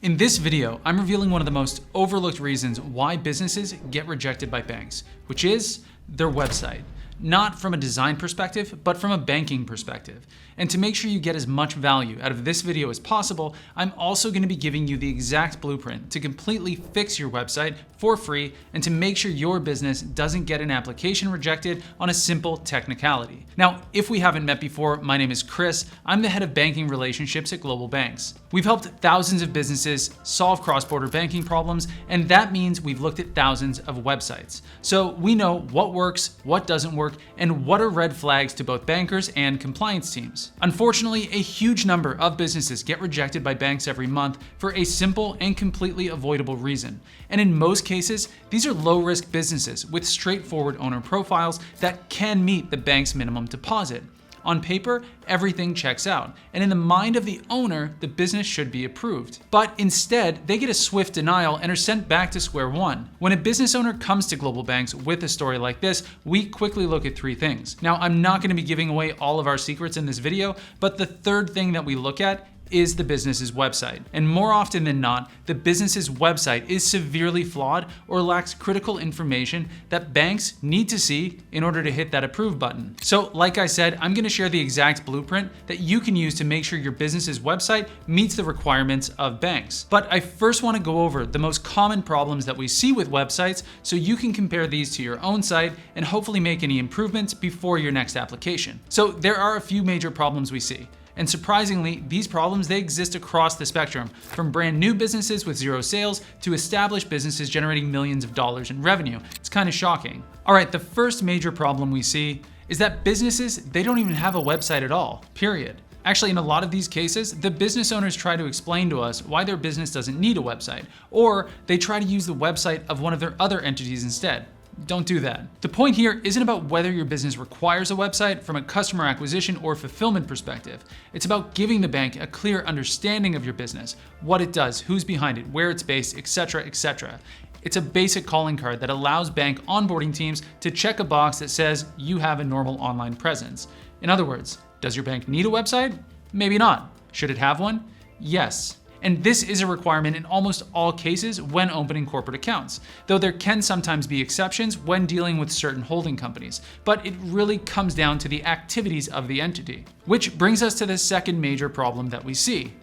In this video, I'm revealing one of the most overlooked reasons why businesses get rejected by banks, which is their website. Not from a design perspective, but from a banking perspective. And to make sure you get as much value out of this video as possible, I'm also going to be giving you the exact blueprint to completely fix your website for free and to make sure your business doesn't get an application rejected on a simple technicality. Now, if we haven't met before, my name is Chris. I'm the head of banking relationships at GlobalBanks. We've helped thousands of businesses solve cross-border banking problems, and that means we've looked at thousands of websites. So we know what works, what doesn't work, and what are red flags to both bankers and compliance teams. Unfortunately, a huge number of businesses get rejected by banks every month for a simple and completely avoidable reason. And in most cases, these are low-risk businesses with straightforward owner profiles that can meet the bank's minimum deposit. On paper, everything checks out, and in the mind of the owner, the business should be approved. But instead, they get a swift denial and are sent back to square one. When a business owner comes to GlobalBanks with a story like this, we quickly look at three things. Now, I'm not going to be giving away all of our secrets in this video, but the third thing that we look at is the business's website. And more often than not, the business's website is severely flawed or lacks critical information that banks need to see in order to hit that approve button. So like I said, I'm gonna share the exact blueprint that you can use to make sure your business's website meets the requirements of banks. But I first wanna go over the most common problems that we see with websites so you can compare these to your own site and hopefully make any improvements before your next application. So there are a few major problems we see. And surprisingly, these problems, they exist across the spectrum, from brand new businesses with zero sales to established businesses generating millions of dollars in revenue. It's kind of shocking. All right, the first major problem we see is that businesses, they don't even have a website at all, period. Actually, in a lot of these cases, the business owners try to explain to us why their business doesn't need a website, or they try to use the website of one of their other entities instead. Don't do that. The point here isn't about whether your business requires a website from a customer acquisition or fulfillment perspective. It's about giving the bank a clear understanding of your business, what it does, who's behind it, where it's based, etc., etc. It's a basic calling card that allows bank onboarding teams to check a box that says you have a normal online presence. In other words, does your bank need a website? Maybe not. Should it have one? Yes. And this is a requirement in almost all cases when opening corporate accounts, though there can sometimes be exceptions when dealing with certain holding companies, but it really comes down to the activities of the entity. Which brings us to the second major problem that we see.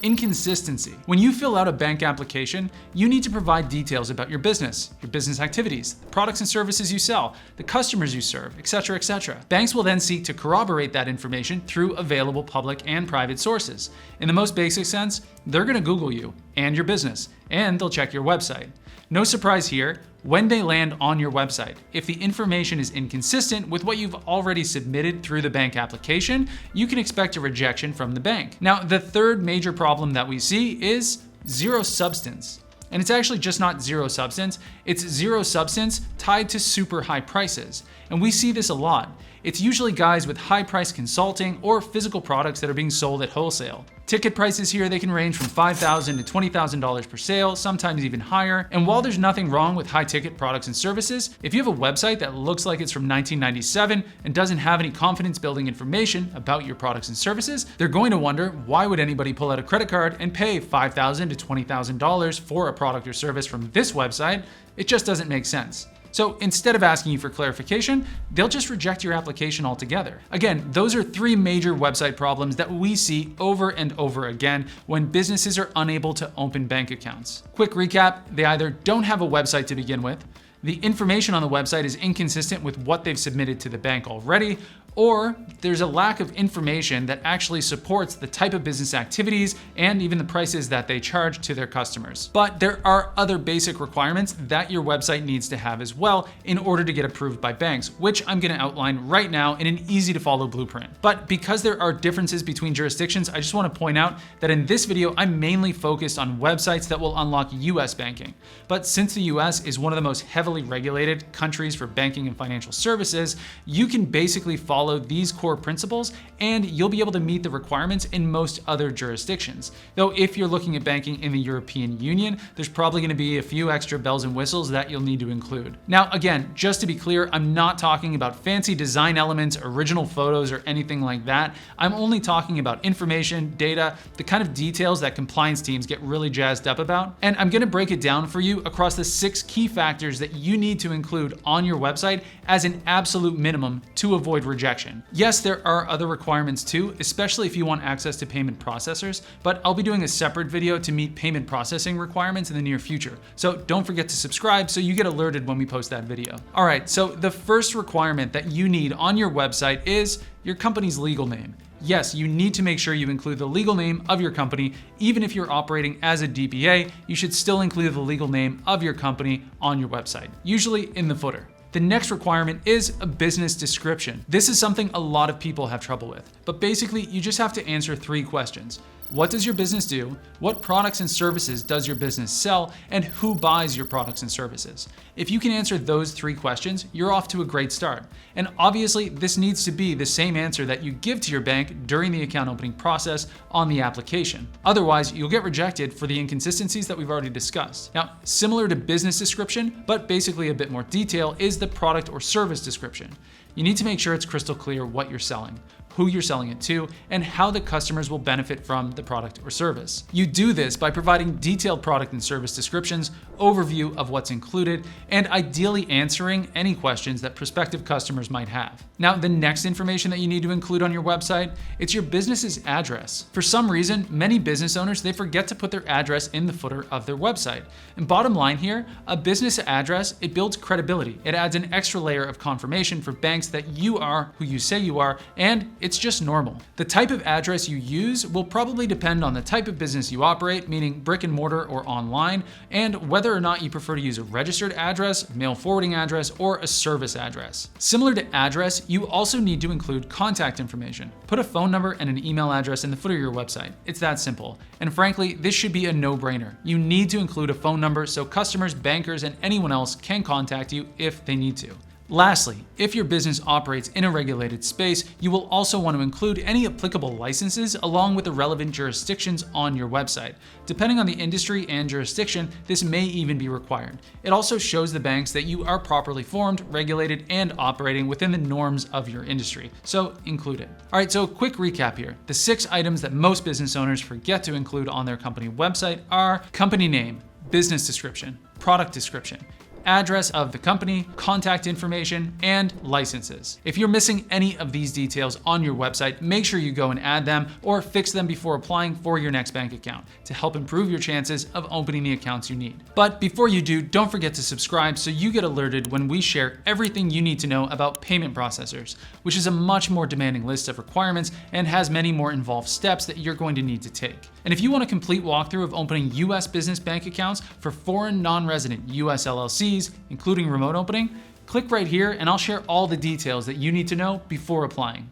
Inconsistency. When you fill out a bank application, you need to provide details about your business activities, the products and services you sell, the customers you serve, etc., etc. Banks will then seek to corroborate that information through available public and private sources. In the most basic sense, they're going to Google you and your business, and they'll check your website. No surprise here, when they land on your website, if the information is inconsistent with what you've already submitted through the bank application, you can expect a rejection from the bank. Now, the third major problem that we see is zero substance. And it's actually just not zero substance, it's zero substance tied to super high prices. And we see this a lot. It's usually guys with high price consulting or physical products that are being sold at wholesale. Ticket prices here, they can range from $5,000 to $20,000 per sale, sometimes even higher. And while there's nothing wrong with high ticket products and services, if you have a website that looks like it's from 1997 and doesn't have any confidence building information about your products and services, they're going to wonder, why would anybody pull out a credit card and pay $5,000 to $20,000 for a product or service from this website? It just doesn't make sense. So instead of asking you for clarification, they'll just reject your application altogether. Again, those are three major website problems that we see over and over again when businesses are unable to open bank accounts. Quick recap, they either don't have a website to begin with, the information on the website is inconsistent with what they've submitted to the bank already, or there's a lack of information that actually supports the type of business activities and even the prices that they charge to their customers. But there are other basic requirements that your website needs to have as well in order to get approved by banks, which I'm going to outline right now in an easy to follow blueprint. But because there are differences between jurisdictions, I just want to point out that in this video, I'm mainly focused on websites that will unlock US banking. But since the US is one of the most heavily regulated countries for banking and financial services, you can basically follow follow these core principles, and you'll be able to meet the requirements in most other jurisdictions. Though if you're looking at banking in the European Union, there's probably going to be a few extra bells and whistles that you'll need to include. Now, again, just to be clear, I'm not talking about fancy design elements, original photos, or anything like that. I'm only talking about information, data, the kind of details that compliance teams get really jazzed up about. And I'm going to break it down for you across the 6 key factors that you need to include on your website as an absolute minimum to avoid rejection. Yes, there are other requirements too, especially if you want access to payment processors, but I'll be doing a separate video to meet payment processing requirements in the near future. So don't forget to subscribe so you get alerted when we post that video. All right, so the first requirement that you need on your website is your company's legal name. Yes, you need to make sure you include the legal name of your company. Even if you're operating as a DBA, you should still include the legal name of your company on your website, usually in the footer. The next requirement is a business description. This is something a lot of people have trouble with, but basically you just have to answer 3 questions. What does your business do? What products and services does your business sell? And who buys your products and services? If you can answer those 3 questions, you're off to a great start. And obviously, this needs to be the same answer that you give to your bank during the account opening process on the application. Otherwise, you'll get rejected for the inconsistencies that we've already discussed. Now, similar to business description, but basically a bit more detail, is the product or service description. You need to make sure it's crystal clear what you're selling, who you're selling it to, and how the customers will benefit from the product or service. You do this by providing detailed product and service descriptions, overview of what's included, and ideally answering any questions that prospective customers might have. Now, the next information that you need to include on your website, it's your business's address. For some reason, many business owners, they forget to put their address in the footer of their website. And bottom line here, a business address, it builds credibility. It adds an extra layer of confirmation for banks that you are who you say you are, and it's just normal. The type of address you use will probably depend on the type of business you operate, meaning brick and mortar or online, and whether or not you prefer to use a registered address, mail forwarding address, or a service address. Similar to address, you also need to include contact information. Put a phone number and an email address in the footer of your website. It's that simple. And frankly, this should be a no-brainer. You need to include a phone number so customers, bankers, and anyone else can contact you if they need to. Lastly, if your business operates in a regulated space, you will also want to include any applicable licenses along with the relevant jurisdictions on your website. Depending on the industry and jurisdiction, this may even be required. It also shows the banks that you are properly formed, regulated, and operating within the norms of your industry, so include it. All right, so quick recap here. The 6 items that most business owners forget to include on their company website are company name, business description, product description, address of the company, contact information, and licenses. If you're missing any of these details on your website, make sure you go and add them or fix them before applying for your next bank account to help improve your chances of opening the accounts you need. But before you do, don't forget to subscribe so you get alerted when we share everything you need to know about payment processors, which is a much more demanding list of requirements and has many more involved steps that you're going to need to take. And if you want a complete walkthrough of opening US business bank accounts for foreign non-resident US LLCs, including remote opening, click right here and I'll share all the details that you need to know before applying.